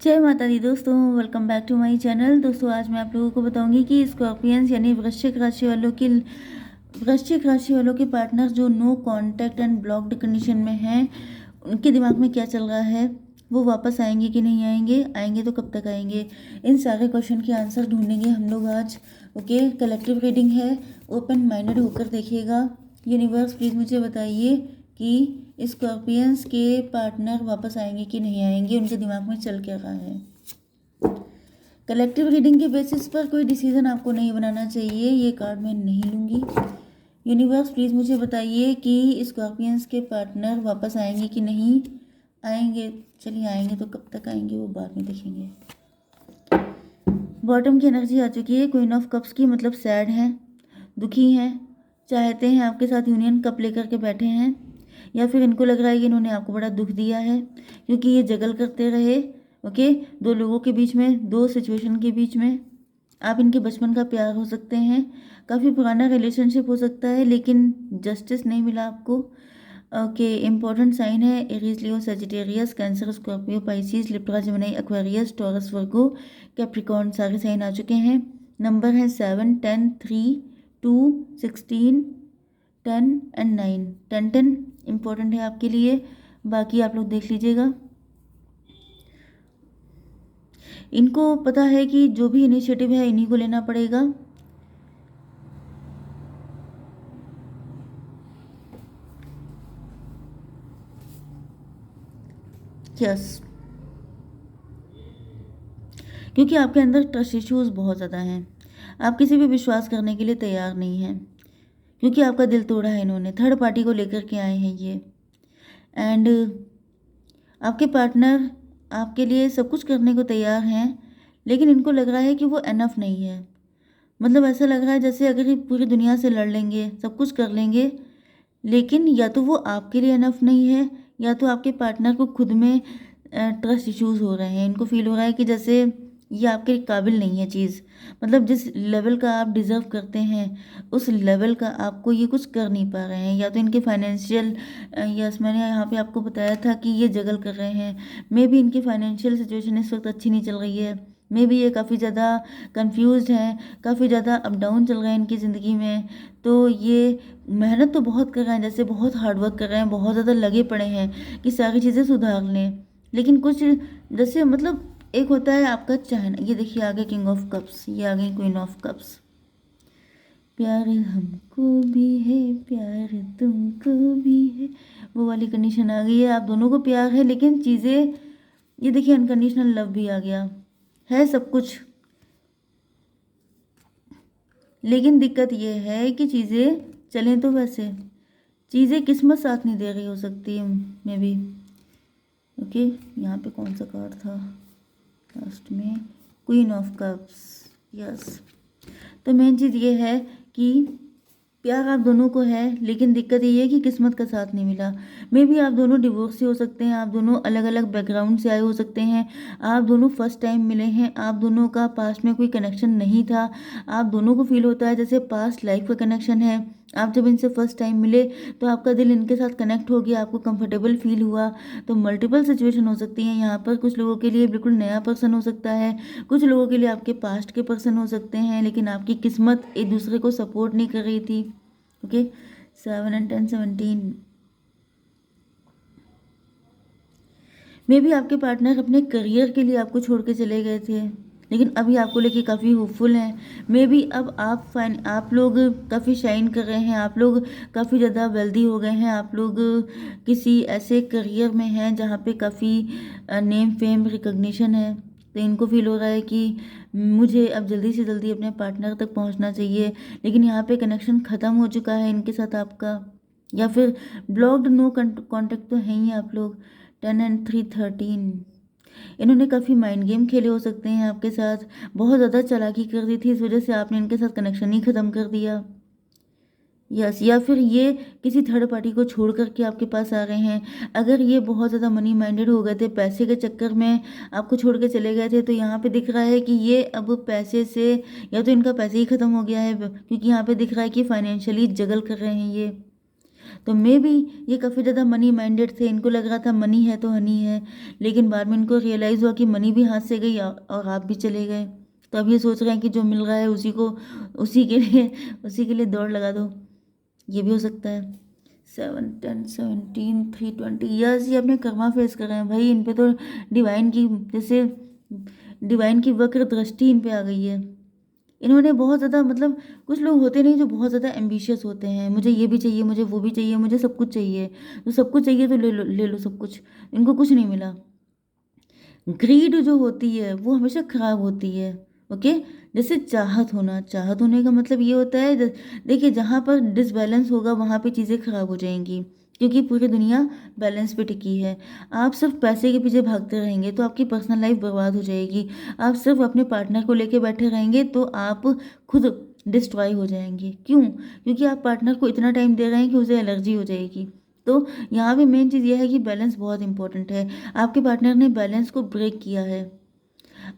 जय माता दी दोस्तों, welcome back to my channel. दोस्तों आज मैं आप लोगों को बताऊंगी कि स्कॉर्पियंस यानी वृश्चिक राशि वालों के पार्टनर जो no contact and blocked condition में हैं, उनके दिमाग में क्या चल रहा है, वो वापस आएंगे कि नहीं आएंगे, आएंगे तो कब तक आएंगे, इन सारे क्वेश्चन के आंसर ढूंढेंगे हम लोग आज। ओके, कलेक्टिव रीडिंग है, ओपन माइंडेड होकर देखिएगा। यूनिवर्स प्लीज़ मुझे बताइए कि स्कॉर्पियंस के पार्टनर वापस आएंगे कि नहीं आएंगे, उनके दिमाग में चल क्या रहा है। कलेक्टिव रीडिंग के बेसिस पर कोई डिसीजन आपको नहीं बनाना चाहिए, ये कार्ड मैं नहीं लूँगी। यूनिवर्स प्लीज़ मुझे बताइए कि स्कॉर्पियंस के पार्टनर वापस आएंगे कि नहीं आएंगे। चलिए आएंगे तो कब तक आएंगे वो बाद में देखेंगे। बॉटम की एनर्जी आ चुकी है, क्वीन ऑफ कप्स की, मतलब सैड हैं, दुखी हैं, चाहते हैं आपके साथ यूनियन, कप लेकर के बैठे हैं, या फिर इनको लग रहा है कि इन्होंने आपको बड़ा दुख दिया है क्योंकि ये जगल करते रहे। ओके, दो लोगों के बीच में, दो सिचुएशन के बीच में। आप इनके बचपन का प्यार हो सकते हैं, काफ़ी पुराना रिलेशनशिप हो सकता है, लेकिन जस्टिस नहीं मिला आपको। ओके, इम्पोर्टेंट साइन है Aries, Leo, Sagittarius, Cancer, Scorpio, Pisces, Libra, Gemini, Aquarius, Taurus, Virgo, Capricorn, सारे साइन आ चुके हैं। नंबर है 7, 10, 3, 2, 16, 10 एंड 9। 10 इम्पोर्टेंट है आपके लिए, बाकी आप लोग देख लीजिएगा। इनको पता है कि जो भी इनिशिएटिव है इन्हीं को लेना पड़ेगा। यस, क्योंकि आपके अंदर ट्रस्ट इश्यूज बहुत ज़्यादा हैं, आप किसी भी विश्वास करने के लिए तैयार नहीं हैं, क्योंकि आपका दिल तोड़ा है इन्होंने, थर्ड पार्टी को लेकर के आए हैं ये। एंड आपके पार्टनर आपके लिए सब कुछ करने को तैयार हैं, लेकिन इनको लग रहा है कि वो एनफ नहीं है। मतलब ऐसा लग रहा है जैसे अगर ये पूरी दुनिया से लड़ लेंगे, सब कुछ कर लेंगे, लेकिन या तो वो आपके लिए एनफ नहीं है, या तो आपके पार्टनर को खुद में ट्रस्ट इश्यूज हो रहे हैं। इनको फील हो रहा है कि जैसे ये आपके काबिल नहीं है चीज़, मतलब जिस लेवल का आप डिज़र्व करते हैं उस लेवल का आपको ये कुछ कर नहीं पा रहे हैं। या तो इनके फाइनेंशियल, यस मैंने यहाँ पे आपको बताया था कि ये जगल कर रहे हैं। मे बी इनकी फाइनेंशियल सिचुएशन इस वक्त अच्छी नहीं चल रही है, मे बी ये काफ़ी ज़्यादा कंफ्यूज्ड हैं, काफ़ी ज़्यादा अप डाउन चल रहे हैं इनकी ज़िंदगी में। तो ये मेहनत तो बहुत कर रहे हैं, जैसे बहुत हार्ड वर्क कर रहे हैं, बहुत ज़्यादा लगे पड़े हैं कि सारी चीज़ें सुधार लें, लेकिन कुछ जैसे मतलब एक होता है आपका चाहना। ये देखिए आगे किंग ऑफ कप्स, ये आ गई क्वीन ऑफ कप्स। प्यार हमको भी है, प्यार तुमको भी है, वो वाली कंडीशन आ गई है। आप दोनों को प्यार है, लेकिन चीज़ें, ये देखिए अनकंडीशनल लव भी आ गया है, सब कुछ, लेकिन दिक्कत ये है कि चीज़ें चलें तो वैसे चीज़ें किस्मत साथ नहीं दे रही हो सकती है मे बी। ओके, यहाँ पे कौन सा कार्ड था लास्ट में, क्वीन ऑफ कप्स। यस, तो मेन चीज़ ये है कि प्यार आप दोनों को है, लेकिन दिक्कत ये है कि किस्मत का साथ नहीं मिला। मे बी आप दोनों डिवोर्स से हो सकते हैं, आप दोनों अलग अलग बैकग्राउंड से आए हो सकते हैं, आप दोनों फर्स्ट टाइम मिले हैं, आप दोनों का पास्ट में कोई कनेक्शन नहीं था, आप दोनों को फील होता है जैसे पास्ट लाइफ का कनेक्शन है। आप जब इनसे फर्स्ट टाइम मिले तो आपका दिल इनके साथ कनेक्ट हो गया, आपको कंफर्टेबल फील हुआ। तो मल्टीपल सिचुएशन हो सकती हैं यहाँ पर। कुछ लोगों के लिए बिल्कुल नया पर्सन हो सकता है, कुछ लोगों के लिए आपके पास्ट के पर्सन हो सकते हैं, लेकिन आपकी किस्मत एक दूसरे को सपोर्ट नहीं कर रही थी। Okay, 7 and 10, 17। मे बी आपके पार्टनर अपने करियर के लिए आपको छोड़ के चले गए थे, लेकिन अभी आपको लेके काफ़ी होपफुल हैं। मे बी अब आप लोग काफ़ी शाइन कर रहे हैं, आप लोग काफ़ी ज़्यादा वेल्दी हो गए हैं, आप लोग किसी ऐसे करियर में हैं जहाँ पे काफ़ी नेम फेम रिकग्निशन है। तो इनको फील हो रहा है कि मुझे अब जल्दी से जल्दी अपने पार्टनर तक पहुंचना चाहिए, लेकिन यहाँ पे कनेक्शन ख़त्म हो चुका है इनके साथ आपका, या फिर ब्लॉक्ड, नो कांटेक्ट तो है ही आप लोग। 10 एंड 3, 13। इन्होंने काफ़ी माइंड गेम खेले हो सकते हैं आपके साथ, बहुत ज़्यादा चालाकी कर दी थी, इस वजह से आपने इनके साथ कनेक्शन ही ख़त्म कर दिया। यस, या फिर ये किसी थर्ड पार्टी को छोड़ करके आपके पास आ गए हैं। अगर ये बहुत ज़्यादा मनी माइंडेड हो गए थे, पैसे के चक्कर में आपको छोड़ के चले गए थे, तो यहाँ पे दिख रहा है कि ये अब पैसे से, या तो इनका पैसे ही ख़त्म हो गया है, क्योंकि यहाँ पे दिख रहा है कि फाइनेंशियली जगल कर रहे हैं ये। तो मे बी ये काफ़ी ज़्यादा मनी माइंडेड थे, इनको लग रहा था मनी है तो हनी है, लेकिन बाद में इनको रियलाइज़ हुआ कि मनी भी हाथ से गई और आप भी चले गए। तो अब ये सोच रहे हैं कि जो मिल रहा है उसी के लिए दौड़ लगा दो। ये भी हो सकता है। 7 10 17 320, यस, ये अपने कर्मा फेस कर रहे हैं भाई। इन पे तो डिवाइन की जैसे डिवाइन की वक्र दृष्टि इन पे आ गई है। इन्होंने बहुत ज़्यादा मतलब, कुछ लोग होते नहीं जो बहुत ज़्यादा एम्बिशियस होते हैं, मुझे ये भी चाहिए, मुझे वो भी चाहिए, मुझे सब कुछ चाहिए। तो सब कुछ चाहिए तो ले लो सब कुछ। इनको कुछ नहीं मिला। ग्रीड जो होती है वो हमेशा खराब होती है। ओके, जैसे चाहत होने का मतलब ये होता है, देखिए जहाँ पर डिसबैलेंस होगा वहाँ पे चीज़ें खराब हो जाएंगी, क्योंकि पूरी दुनिया बैलेंस पे टिकी है। आप सिर्फ पैसे के पीछे भागते रहेंगे तो आपकी पर्सनल लाइफ बर्बाद हो जाएगी। आप सिर्फ अपने पार्टनर को लेके बैठे रहेंगे तो आप खुद डिस्ट्रॉय हो जाएंगे। क्यों? क्योंकि आप पार्टनर को इतना टाइम दे रहे हैं कि उसे एलर्जी हो जाएगी। तो यहाँ पे मेन चीज़ यह है कि बैलेंस बहुत इंपॉर्टेंट है। आपके पार्टनर ने बैलेंस को ब्रेक किया है।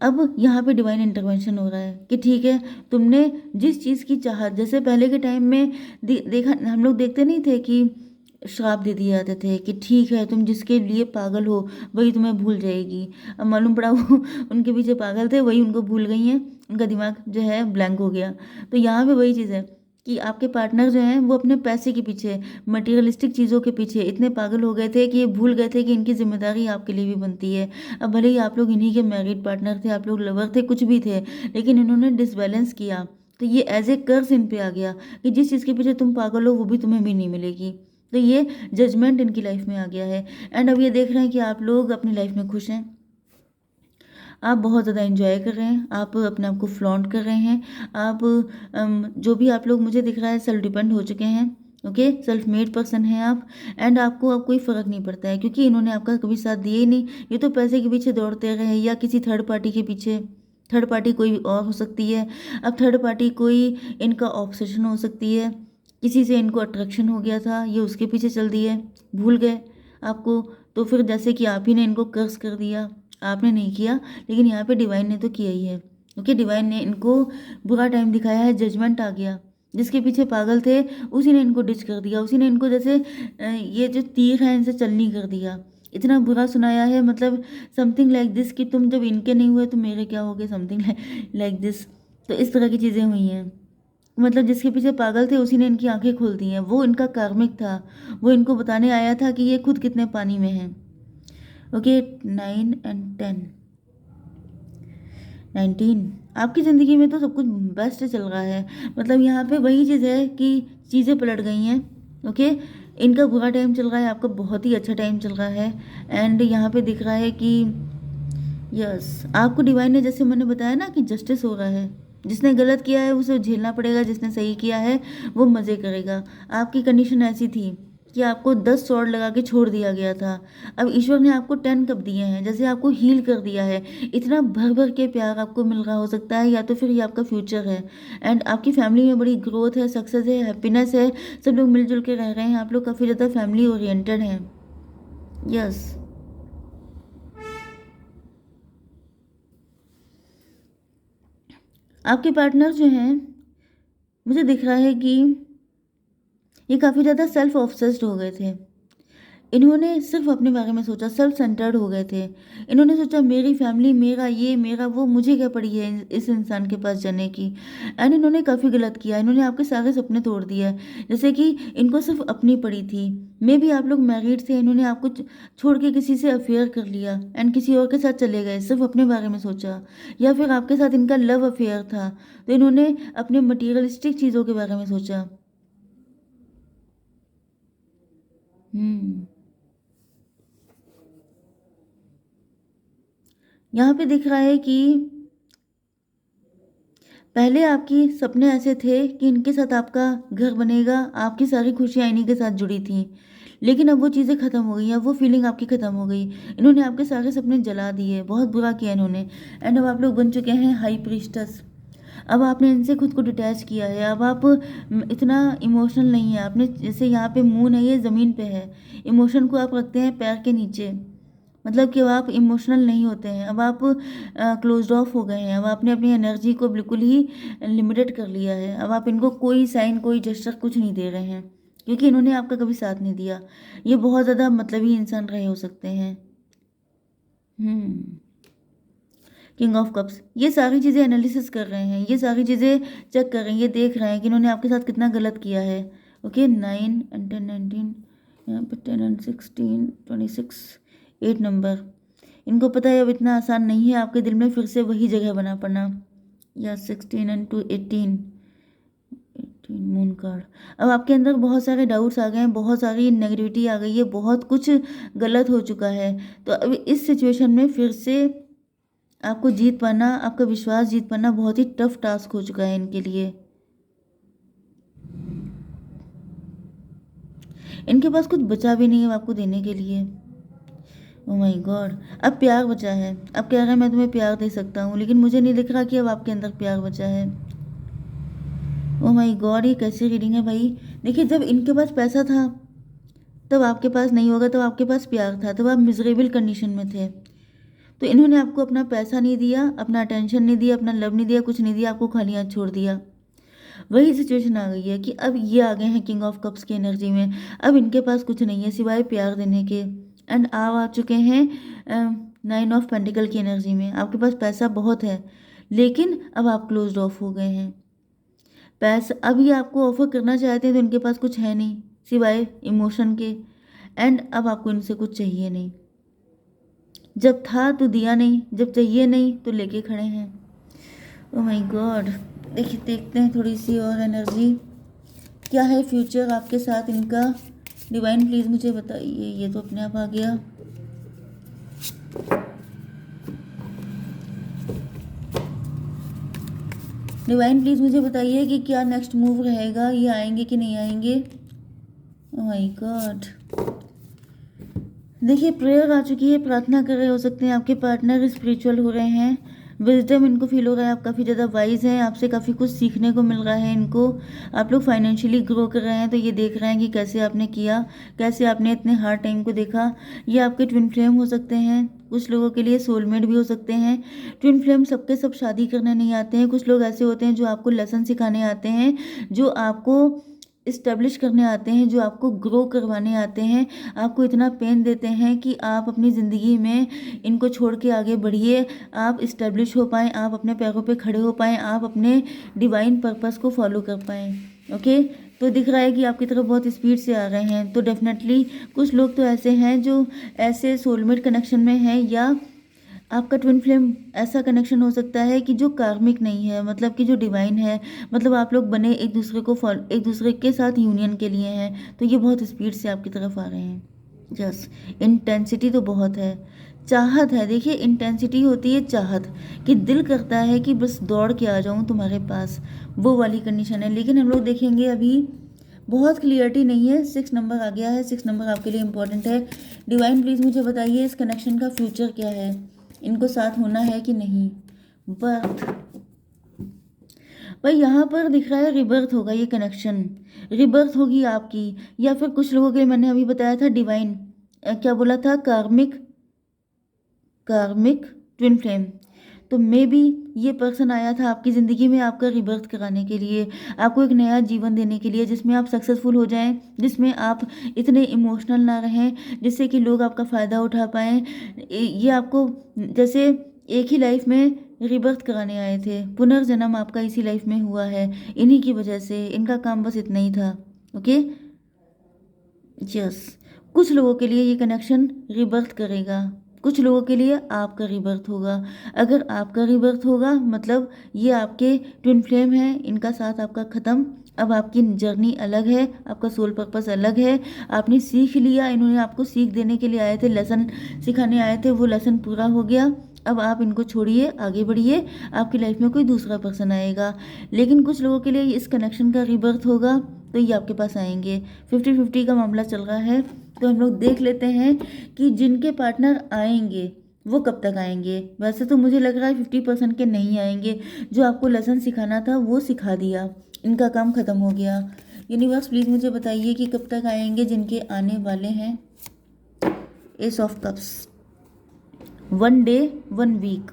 अब यहाँ पे डिवाइन इंटरवेंशन हो रहा है कि ठीक है, तुमने जिस चीज़ की चाहत, जैसे पहले के टाइम में देखा, हम लोग देखते नहीं थे कि श्राप दे दिए जाते थे कि ठीक है, तुम जिसके लिए पागल हो वही तुम्हें भूल जाएगी। अब मालूम पड़ा वो उनके पीछे पागल थे, वही उनको भूल गई हैं, उनका दिमाग जो है ब्लैंक हो गया। तो यहाँ पे वही चीज़ है कि आपके पार्टनर जो हैं वो अपने पैसे के पीछे, मटेरियलिस्टिक चीज़ों के पीछे इतने पागल हो गए थे कि ये भूल गए थे कि इनकी जिम्मेदारी आपके लिए भी बनती है। अब भले ही आप लोग इन्हीं के मैरिड पार्टनर थे, आप लोग लवर थे, कुछ भी थे, लेकिन इन्होंने डिसबैलेंस किया। तो ये एज ए कर्स इन पे आ गया कि जिस चीज़ के पीछे तुम पागल हो वो भी तुम्हें भी नहीं मिलेगी। तो ये जजमेंट इनकी लाइफ में आ गया है। एंड अब ये देख रहे हैं कि आप लोग अपनी लाइफ में खुश हैं, आप बहुत ज़्यादा एंजॉय कर रहे हैं, आप अपने आप को फ्लॉन्ट कर रहे हैं। आप जो भी आप लोग, मुझे दिख रहा है, सेल्फ डिपेंड हो चुके हैं। ओके, सेल्फ मेड पर्सन हैं आप। एंड आपको अब कोई फ़र्क नहीं पड़ता है, क्योंकि इन्होंने आपका कभी साथ दिया ही नहीं। ये तो पैसे के पीछे दौड़ते रहे या किसी थर्ड पार्टी के पीछे। थर्ड पार्टी कोई और हो सकती है। अब थर्ड पार्टी कोई इनका ऑब्सेशन हो सकती है, किसी से इनको अट्रैक्शन हो गया था, ये उसके पीछे चल दिए, भूल गए आपको। तो फिर जैसे कि आप ही ने इनको कर्स कर दिया, आपने नहीं किया, लेकिन यहाँ पे डिवाइन ने तो किया ही है। ओके, डिवाइन ने इनको बुरा टाइम दिखाया है, जजमेंट आ गया। जिसके पीछे पागल थे उसी ने इनको डिच कर दिया, उसी ने इनको जैसे ये जो तीर है इनसे चलनी कर दिया। इतना बुरा सुनाया है, मतलब समथिंग लाइक दिस कि तुम जब इनके नहीं हुए तो मेरे क्या हो गए, समथिंग लाइक दिस। तो इस तरह की चीज़ें हुई हैं। मतलब जिसके पीछे पागल थे उसी ने इनकी आंखें खोल दी हैं। वो इनका कार्मिक था, वो इनको बताने आया था कि ये खुद कितने पानी में हैं। ओके, 9 एंड 10 19, आपकी ज़िंदगी में तो सब कुछ बेस्ट चल रहा है। मतलब यहाँ पे वही चीज़ है कि चीज़ें पलट गई हैं। ओके, इनका बुरा टाइम चल रहा है, आपका बहुत ही अच्छा टाइम चल रहा है। एंड यहाँ पे दिख रहा है कि यस, आपको डिवाइन ने, जैसे मैंने बताया ना, कि जस्टिस हो रहा है। जिसने गलत किया है उसे झेलना पड़ेगा, जिसने सही किया है वो मज़े करेगा। आपकी कंडीशन ऐसी थी कि आपको 10 स्वॉर्ड लगा के छोड़ दिया गया था। अब ईश्वर ने आपको 10 कप दिए हैं, जैसे आपको हील कर दिया है। इतना भर भर के प्यार आपको मिल रहा हो सकता है, या तो फिर ये आपका फ्यूचर है। एंड आपकी फैमिली में बड़ी ग्रोथ है, सक्सेस है, हैप्पीनेस है, सब लोग मिलजुल के रह रहे हैं, आप लोग काफ़ी ज़्यादा फैमिली ओरिएंटेड हैं। यस, आपके पार्टनर जो हैं, मुझे दिख रहा है कि ये काफ़ी ज़्यादा सेल्फ ऑब्सेस्ड हो गए थे। इन्होंने सिर्फ अपने बारे में सोचा, सेल्फ सेंटर्ड हो गए थे। इन्होंने सोचा मेरी फैमिली, मेरा ये, मेरा वो, मुझे क्या पड़ी है इस इंसान के पास जाने की। एंड इन्होंने काफ़ी गलत किया, इन्होंने आपके सारे सपने तोड़ दिए। जैसे कि इनको सिर्फ अपनी पड़ी थी। मे भी आप लोग मैरिड थे, इन्होंने आपको छोड़ के किसी से अफेयर कर लिया एंड किसी और के साथ चले गए, सिर्फ अपने बारे में सोचा। या फिर आपके साथ इनका लव अफेयर था, तो इन्होंने अपने मटीरियलिस्टिक चीज़ों के बारे में सोचा। हम्म, यहाँ पे दिख रहा है कि पहले आपकी सपने ऐसे थे कि इनके साथ आपका घर बनेगा, आपकी सारी खुशियाँ इन्हीं के साथ जुड़ी थी। लेकिन अब वो चीज़ें ख़त्म हो गई हैं, वो फीलिंग आपकी ख़त्म हो गई। इन्होंने आपके सारे सपने जला दिए, बहुत बुरा किया इन्होंने। एंड अब आप लोग बन चुके हैं हाई प्रीस्टस। अब आपने इनसे खुद को डिटैच किया है। अब आप इतना इमोशनल नहीं है। आपने, जैसे यहाँ पे मून है, ये ज़मीन पे है, इमोशन को आप रखते हैं पैर के नीचे। मतलब कि अब आप इमोशनल नहीं होते हैं, अब आप क्लोज्ड ऑफ हो गए हैं। अब आपने अपनी एनर्जी को बिल्कुल ही लिमिटेड कर लिया है। अब आप इनको कोई साइन, कोई जेस्चर कुछ नहीं दे रहे हैं। क्योंकि इन्होंने आपका कभी साथ नहीं दिया। ये बहुत ज़्यादा मतलबी इंसान रहे हो सकते हैं। किंग ऑफ कप्स, ये सारी चीज़ें एनालिसिस कर रहे हैं, ये सारी चीज़ें चेक कर रहे हैं, ये देख रहे हैं कि इन्होंने आपके साथ कितना गलत किया है। ओके, 9 एंड 10 19, यहाँ पर 10 एंड 16 26, 8 नंबर। इनको पता है अब इतना आसान नहीं है आपके दिल में फिर से वही जगह बना पाना। या 16 एंड 2 18, मून कार्ड। अब आपके अंदर बहुत सारे डाउट्स आ गए हैं, बहुत सारी नेगेटिविटी आ गई है, बहुत कुछ गलत हो चुका है। तो अब इस सिचुएशन में फिर से आपको जीत पाना, आपका विश्वास जीत पाना बहुत ही टफ टास्क हो चुका है इनके लिए। इनके पास कुछ बचा भी नहीं है आपको देने के लिए। ओह माय गॉड, अब प्यार बचा है। अब कह रहे हैं मैं तुम्हें प्यार दे सकता हूँ, लेकिन मुझे नहीं दिख रहा कि अब आपके अंदर प्यार बचा है। ओह माय गॉड, ये कैसी रीडिंग है भाई। देखिए, जब इनके पास पैसा था तब आपके पास नहीं होगा, तब आपके पास प्यार था, तब आप मिजरेबल कंडीशन में थे। तो इन्होंने आपको अपना पैसा नहीं दिया, अपना अटेंशन नहीं दिया, अपना लव नहीं दिया, कुछ नहीं दिया, आपको खाली हाथ छोड़ दिया। वही सिचुएशन आ गई है कि अब ये आ गए हैं किंग ऑफ कप्स की एनर्जी में। अब इनके पास कुछ नहीं है सिवाय प्यार देने के। एंड आप आ चुके हैं 9 ऑफ पेंटिकल की एनर्जी में। आपके पास पैसा बहुत है, लेकिन अब आप क्लोज्ड ऑफ हो गए हैं। पैसा अब ये आपको ऑफर करना चाहते हैं तो इनके पास कुछ है नहीं सिवाय इमोशन के। एंड अब आपको इनसे कुछ चाहिए नहीं। जब था तो दिया नहीं, जब चाहिए नहीं तो लेके खड़े हैं। ओह माय गॉड, देखिए देखते हैं थोड़ी सी और एनर्जी क्या है फ्यूचर आपके साथ इनका। डिवाइन प्लीज़ मुझे बताइए। ये तो अपने आप आ गया। डिवाइन प्लीज़ मुझे बताइए कि क्या नेक्स्ट मूव रहेगा, ये आएंगे कि नहीं आएंगे। ओह माय गॉड, देखिए प्रेयर आ चुकी है, प्रार्थना कर रहे हो सकते हैं आपके पार्टनर, स्पिरिचुअल हो रहे हैं, विजडम इनको फील हो रहा है, आप काफ़ी ज़्यादा वाइज हैं, आपसे काफ़ी कुछ सीखने को मिल रहा है इनको। आप लोग फाइनेंशियली ग्रो कर रहे हैं तो ये देख रहे हैं कि कैसे आपने किया, कैसे आपने इतने हार्ड टाइम को देखा। ये आपके ट्विन फ्लेम हो सकते हैं, कुछ लोगों के लिए सोलमेट भी हो सकते हैं। ट्विन फ्लेम सबके सब शादी करने नहीं आते हैं, कुछ लोग ऐसे होते हैं जो आपको लेसन सिखाने आते हैं, जो आपको इस्टेब्लिश करने आते हैं, जो आपको ग्रो करवाने आते हैं, आपको इतना पेन देते हैं कि आप अपनी ज़िंदगी में इनको छोड़ के आगे बढ़िए, आप इस्टेब्लिश हो पाएँ, आप अपने पैरों पे खड़े हो पाएँ, आप अपने डिवाइन पर्पस को फॉलो कर पाएँ। ओके, तो दिख रहा है कि आपकी तरफ बहुत स्पीड से आ रहे हैं। तो डेफिनेटली कुछ लोग तो ऐसे हैं जो ऐसे सोलमेट कनेक्शन में हैं, या आपका ट्विन फ्लेम ऐसा कनेक्शन हो सकता है कि जो कार्मिक नहीं है, मतलब कि जो डिवाइन है, मतलब आप लोग बने एक दूसरे को एक दूसरे के साथ यूनियन के लिए हैं। तो ये बहुत स्पीड से आपकी तरफ आ रहे हैं। यस, इंटेंसिटी तो बहुत है, चाहत है। देखिए इंटेंसिटी होती है चाहत, कि दिल करता है कि बस दौड़ के आ जाऊं तुम्हारे पास, वो वाली कंडीशन है। लेकिन हम लोग देखेंगे अभी बहुत क्लियरिटी नहीं है। 6 नंबर आ गया है, 6 नंबर आपके लिए इंपॉर्टेंट है। डिवाइन प्लीज़ मुझे बताइए इस कनेक्शन का फ्यूचर क्या है, इनको साथ होना है कि नहीं। बर्थ, भाई यहाँ पर दिख रहा है रिबर्थ होगा, ये कनेक्शन रिबर्थ होगी आपकी, या फिर कुछ लोगों के लिए मैंने अभी बताया था डिवाइन, क्या बोला था, कार्मिक, कार्मिक ट्विन फ्लेम। तो मे बी ये पर्सन आया था आपकी ज़िंदगी में आपका रिबर्थ कराने के लिए, आपको एक नया जीवन देने के लिए, जिसमें आप सक्सेसफुल हो जाएं, जिसमें आप इतने इमोशनल ना रहें, जिससे कि लोग आपका फ़ायदा उठा पाएँ। ये आपको जैसे एक ही लाइफ में रिबर्थ कराने आए थे, पुनर्जन्म आपका इसी लाइफ में हुआ है, इन्हीं की वजह से। इनका काम बस इतना ही था। ओके, यस, कुछ लोगों के लिए ये कनेक्शन रिबर्थ करेगा, कुछ लोगों के लिए आपका रिबर्थ होगा। अगर आपका रिबर्थ होगा मतलब ये आपके ट्विन फ्लेम हैं, इनका साथ आपका ख़त्म। अब आपकी जर्नी अलग है, आपका सोल पर्पस अलग है, आपने सीख लिया, इन्होंने आपको सीख देने के लिए आए थे, लेसन सिखाने आए थे, वो लेसन पूरा हो गया। अब आप इनको छोड़िए, आगे बढ़िए, आपकी लाइफ में कोई दूसरा पर्सन आएगा। लेकिन कुछ लोगों के लिए इस कनेक्शन का रिबर्थ होगा, तो ये आपके पास आएंगे। 50-50 का मामला चल रहा है। तो हम लोग देख लेते हैं कि जिनके पार्टनर आएंगे वो कब तक आएंगे। वैसे तो मुझे लग रहा है 50% के नहीं आएंगे, जो आपको लेसन सिखाना था वो सिखा दिया, इनका काम ख़त्म हो गया। यूनिवर्स प्लीज़ मुझे बताइए कि कब तक आएंगे जिनके आने वाले हैं। Ace of cups, 1 day 1 week.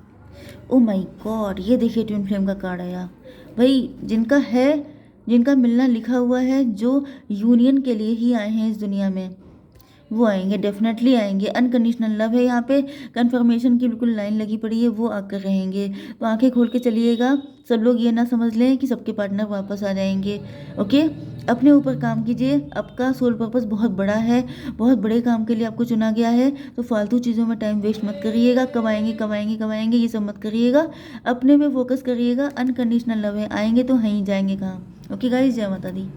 Oh my god, ये देखिए ट्विन फ्लेम का कार्ड आया। भाई जिनका है जिनका मिलना लिखा हुआ है, जो यूनियन के लिए ही आए हैं इस दुनिया में, वो आएंगे, डेफिनेटली आएंगे। अनकंडीशनल लव है यहाँ पे, कंफर्मेशन की बिल्कुल लाइन लगी पड़ी है, वो आकर रहेंगे। तो आंखें खोल के चलिएगा, सब लोग ये ना समझ लें कि सबके पार्टनर वापस आ जाएंगे। ओके, अपने ऊपर काम कीजिए, आपका सोल पर्पस बहुत बड़ा है, बहुत बड़े काम के लिए आपको चुना गया है। तो फालतू चीज़ों में टाइम वेस्ट मत करिएगा, कब आएंगे कब आएंगे कब आएंगे ये सब मत करिएगा, अपने में फोकस करिएगा। अनकंडीशनल लव है, आएंगे तो हैं ही, जाएंगे कहाँ। ओके गाइस, जय माता दी।